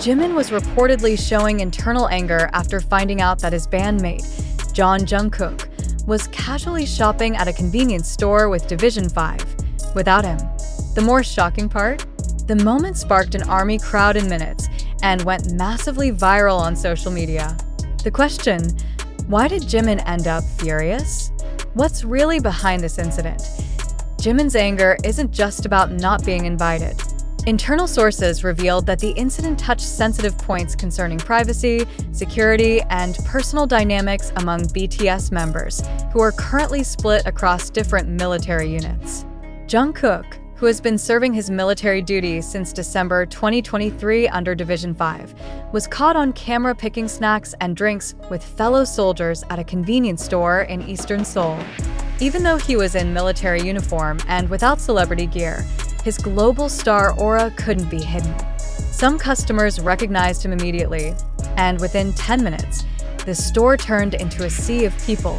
Jimin was reportedly showing internal anger after finding out that his bandmate, Jungkook, was casually shopping at a convenience store with Division 5 without him. The more shocking part? The moment sparked an army crowd in minutes and went massively viral on social media. The question, why did Jimin end up furious? What's really behind this incident? Jimin's anger isn't just about not being invited. Internal sources revealed that the incident touched sensitive points concerning privacy, security, and personal dynamics among BTS members, who are currently split across different military units. Jungkook, who has been serving his military duty since December 2023 under Division 5, was caught on camera picking snacks and drinks with fellow soldiers at a convenience store in eastern Seoul. Even though he was in military uniform and without celebrity gear, his global star aura couldn't be hidden. Some customers recognized him immediately, and within 10 minutes, the store turned into a sea of people.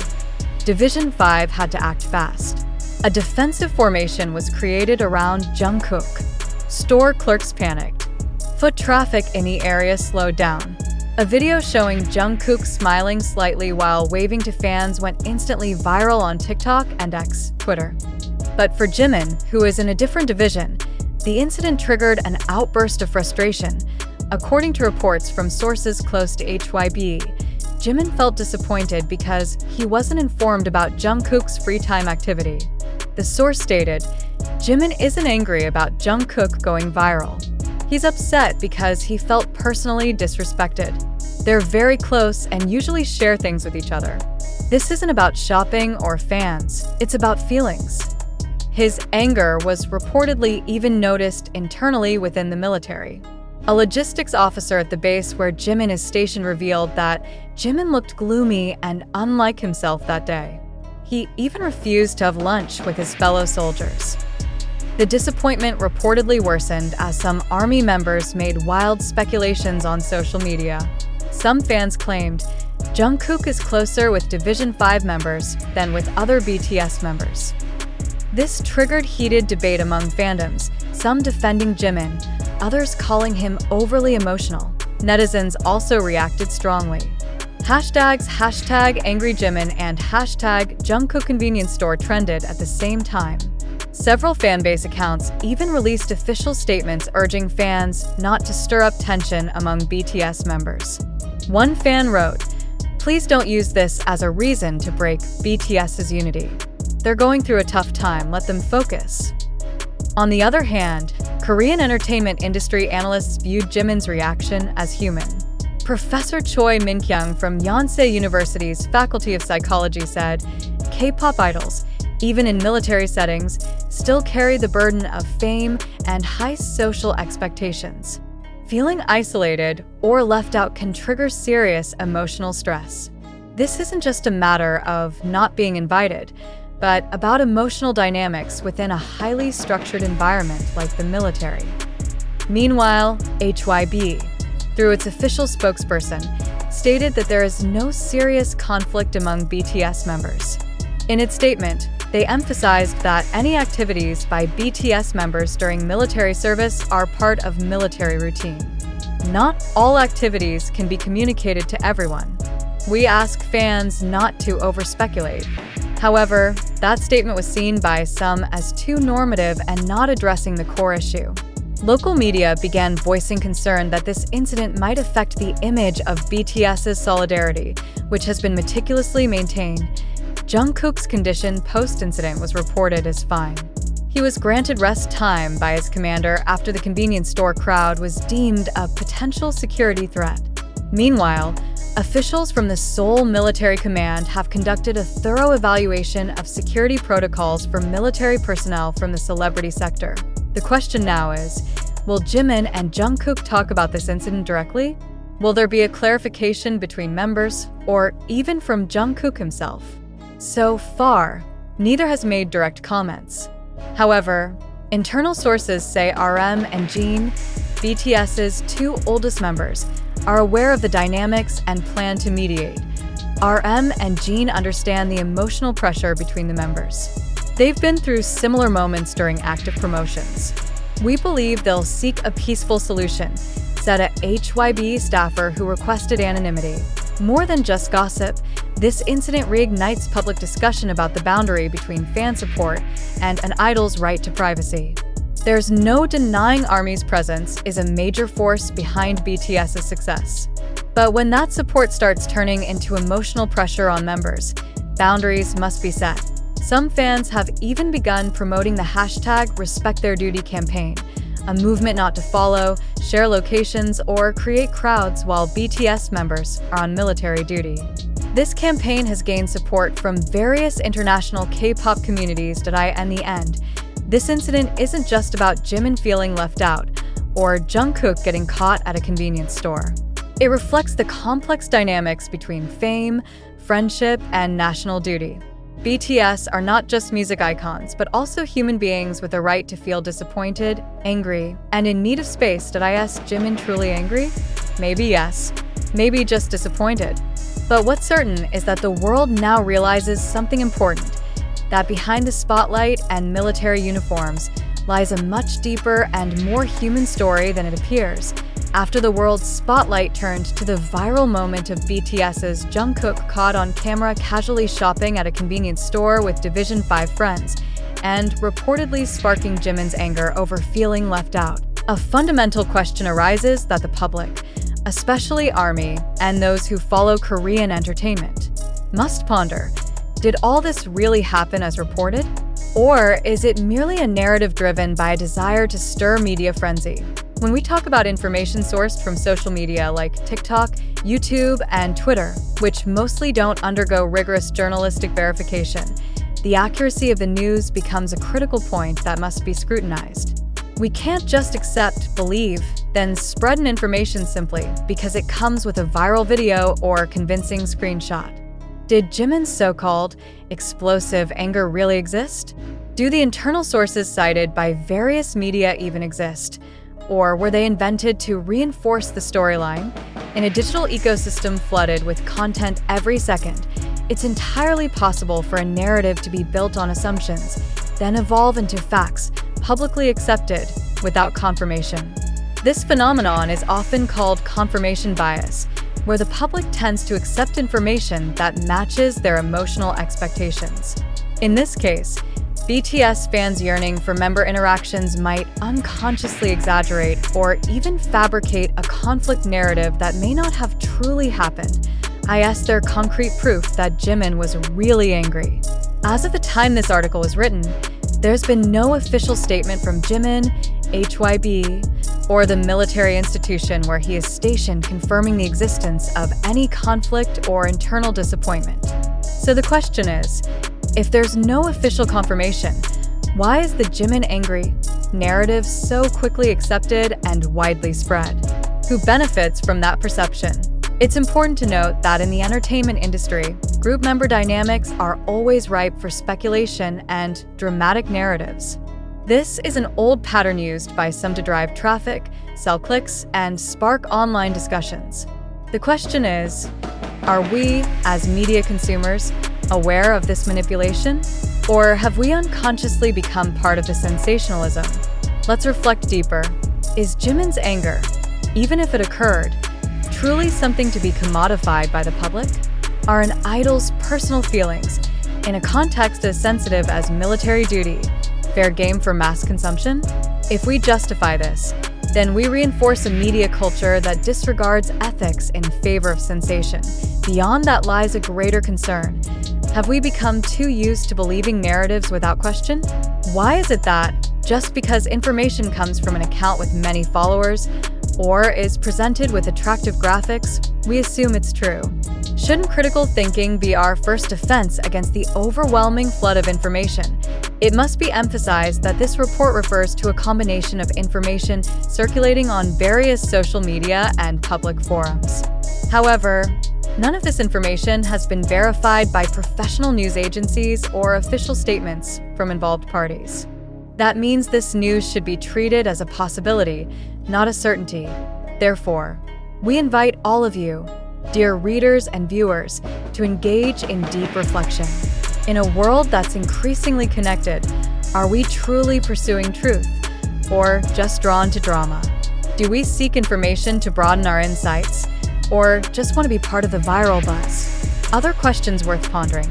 Division 5 had to act fast. A defensive formation was created around Jungkook. Store clerks panicked. Foot traffic in the area slowed down. A video showing Jungkook smiling slightly while waving to fans went instantly viral on TikTok and X, Twitter. But for Jimin, who is in a different division, the incident triggered an outburst of frustration. According to reports from sources close to HYB, Jimin felt disappointed because he wasn't informed about Jungkook's free time activity. The source stated, Jimin isn't angry about Jungkook going viral. He's upset because he felt personally disrespected. They're very close and usually share things with each other. This isn't about shopping or fans, it's about feelings. His anger was reportedly even noticed internally within the military. A logistics officer at the base where Jimin is stationed revealed that Jimin looked gloomy and unlike himself that day. He even refused to have lunch with his fellow soldiers. The disappointment reportedly worsened as some army members made wild speculations on social media. Some fans claimed Jungkook is closer with Division 5 members than with other BTS members. This triggered heated debate among fandoms, some defending Jimin, others calling him overly emotional. Netizens also reacted strongly. Hashtags #AngryJimin and #JungkookConvenienceStore trended at the same time. Several fanbase accounts even released official statements urging fans not to stir up tension among BTS members. One fan wrote, "Please don't use this as a reason to break BTS's unity. They're going through a tough time, let them focus." On the other hand, Korean entertainment industry analysts viewed Jimin's reaction as human. Professor Choi Min-kyung from Yonsei University's Faculty of Psychology said, K-pop idols, even in military settings, still carry the burden of fame and high social expectations. Feeling isolated or left out can trigger serious emotional stress. This isn't just a matter of not being invited, but about emotional dynamics within a highly structured environment like the military. Meanwhile, HYB, through its official spokesperson, stated that there is no serious conflict among BTS members. In its statement, they emphasized that any activities by BTS members during military service are part of military routine. Not all activities can be communicated to everyone. We ask fans not to over-speculate. However, that statement was seen by some as too normative and not addressing the core issue. Local media began voicing concern that this incident might affect the image of BTS's solidarity, which has been meticulously maintained. Jungkook's condition post-incident was reported as fine. He was granted rest time by his commander after the convenience store crowd was deemed a potential security threat. Meanwhile, officials from the Seoul Military Command have conducted a thorough evaluation of security protocols for military personnel from the celebrity sector. The question now is, will Jimin and Jungkook talk about this incident directly? Will there be a clarification between members, or even from Jungkook himself? So far, neither has made direct comments. However, internal sources say RM and Jin, BTS's two oldest members, are aware of the dynamics and plan to mediate. RM and Jin understand the emotional pressure between the members. They've been through similar moments during active promotions. We believe they'll seek a peaceful solution, said a HYB staffer who requested anonymity. More than just gossip, this incident reignites public discussion about the boundary between fan support and an idol's right to privacy. There's no denying ARMY's presence is a major force behind BTS's success. But when that support starts turning into emotional pressure on members, boundaries must be set. Some fans have even begun promoting the hashtag #RespectTheirDuty campaign, a movement not to follow, share locations, or create crowds while BTS members are on military duty. This campaign has gained support from various international K-pop communities. In the end, this incident isn't just about Jimin feeling left out or Jungkook getting caught at a convenience store. It reflects the complex dynamics between fame, friendship, and national duty. BTS are not just music icons, but also human beings with a right to feel disappointed, angry, and in need of space. Did I ask Jimin truly angry? Maybe yes. Maybe just disappointed. But what's certain is that the world now realizes something important, that behind the spotlight and military uniforms lies a much deeper and more human story than it appears. After the world's spotlight turned to the viral moment of BTS's Jungkook caught on camera casually shopping at a convenience store with Division 5 friends, and reportedly sparking Jimin's anger over feeling left out, a fundamental question arises that the public, especially ARMY and those who follow Korean entertainment, must ponder. Did all this really happen as reported? Or is it merely a narrative driven by a desire to stir media frenzy? When we talk about information sourced from social media like TikTok, YouTube, and Twitter, which mostly don't undergo rigorous journalistic verification, the accuracy of the news becomes a critical point that must be scrutinized. We can't just accept, believe, then spread an information simply because it comes with a viral video or convincing screenshot. Did Jimin's so-called explosive anger really exist? Do the internal sources cited by various media even exist? Or were they invented to reinforce the storyline? In a digital ecosystem flooded with content every second, it's entirely possible for a narrative to be built on assumptions, then evolve into facts, publicly accepted, without confirmation. This phenomenon is often called confirmation bias, where the public tends to accept information that matches their emotional expectations. In this case, BTS fans yearning for member interactions might unconsciously exaggerate or even fabricate a conflict narrative that may not have truly happened. Is there concrete proof that Jimin was really angry? As of the time this article was written, there's been no official statement from Jimin, HYB, or the military institution where he is stationed confirming the existence of any conflict or internal disappointment. So the question is, if there's no official confirmation, why is the Jimin angry narrative so quickly accepted and widely spread? Who benefits from that perception? It's important to note that in the entertainment industry, group member dynamics are always ripe for speculation and dramatic narratives. This is an old pattern used by some to drive traffic, sell clicks, and spark online discussions. The question is, are we, as media consumers, aware of this manipulation? Or have we unconsciously become part of the sensationalism? Let's reflect deeper. Is Jimin's anger, even if it occurred, truly something to be commodified by the public? Are an idol's personal feelings, in a context as sensitive as military duty, fair game for mass consumption? If we justify this, then we reinforce a media culture that disregards ethics in favor of sensation. Beyond that lies a greater concern. Have we become too used to believing narratives without question? Why is it that, just because information comes from an account with many followers, or is presented with attractive graphics, we assume it's true? Shouldn't critical thinking be our first defense against the overwhelming flood of information? It must be emphasized that this report refers to a combination of information circulating on various social media and public forums. However, none of this information has been verified by professional news agencies or official statements from involved parties. That means this news should be treated as a possibility, not a certainty. Therefore, we invite all of you, dear readers and viewers, to engage in deep reflection. In a world that's increasingly connected, are we truly pursuing truth, or just drawn to drama? Do we seek information to broaden our insights, or just want to be part of the viral buzz? Other questions worth pondering.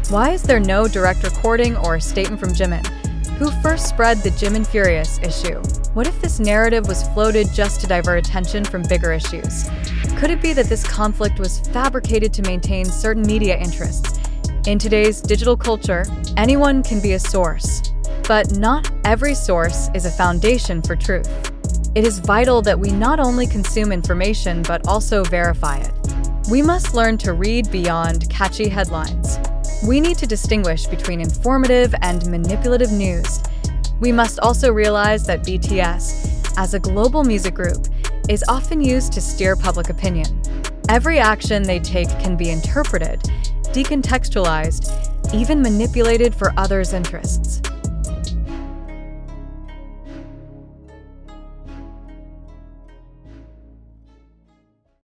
Why is there no direct recording or statement from Jimin, who first spread the Jimin Furious issue? What if this narrative was floated just to divert attention from bigger issues? Could it be that this conflict was fabricated to maintain certain media interests? In today's digital culture, anyone can be a source, but not every source is a foundation for truth. It is vital that we not only consume information but also verify it. We must learn to read beyond catchy headlines. We need to distinguish between informative and manipulative news. We must also realize that BTS, as a global music group, is often used to steer public opinion. Every action they take can be interpreted, decontextualized, even manipulated for others' interests.